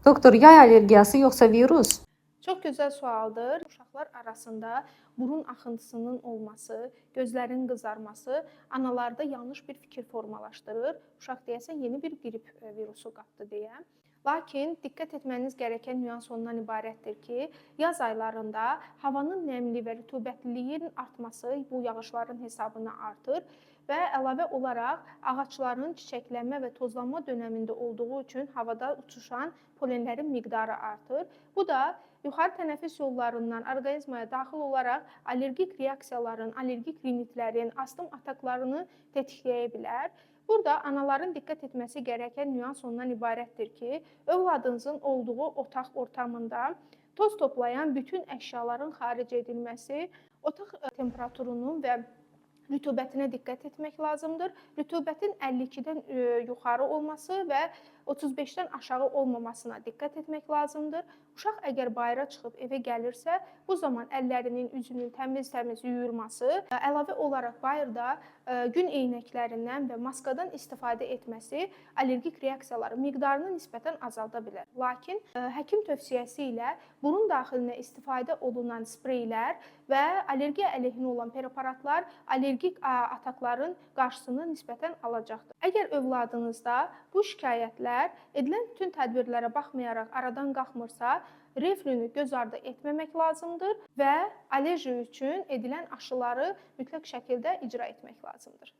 Doktor, yay allergiyası yoxsa virus? Çox gözəl sualdır. Uşaqlar arasında burun axıntısının olması, gözlərin qızarması analarda yanlış bir fikir formalaşdırır. Uşaq deyəsən yeni bir qrip virusu qapdı deyə. Lakin diqqət etməniz gərəkən nüans ondan ibarətdir ki, yaz aylarında havanın nəmli və rütubətliliyin artması bu yağışların hesabına artır və əlavə olaraq ağacların çiçəklənmə və tozlanma dönəmində olduğu üçün havada uçuşan polenlərin miqdarı artır. Bu da yuxarı tənəffüs yollarından orqanizmaya daxil olaraq allergik reaksiyaların, allergik rinitlərin, astım ataklarını tetikləyə bilər. Burada anaların diqqət etməsi gərəkən nüans ondan ibarətdir ki, övladınızın olduğu otaq ortamında toz toplayan bütün əşyaların xaric edilməsi, otaq temperaturunun və rütubətinə diqqət etmək lazımdır. Rütubətin 52-dən yuxarı olması və 35-dən aşağı olmamasına diqqət etmək lazımdır. Uşaq əgər bayıra çıxıb evə gəlirsə, bu zaman əllərinin, üzünün təmiz-təmiz yuyulması, əlavə olaraq bayırda gün eynəklərindən və maskadan istifadə etməsi allergik reaksiyaların miqdarını nisbətən azalda bilər. Lakin həkim tövsiyəsi ilə burun daxilinə istifadə olunan spreylər və allergiya əleyhinə olan preparatlar allergik atakların qarşısını nisbətən alacaqdır. Əgər övladınızda bu şikayətlər edilən bütün tədbirlərə baxmayaraq aradan qalxmırsa, reflünü göz ardı etməmək lazımdır və allergiya üçün edilən aşıları mütləq şəkildə icra etmək lazımdır.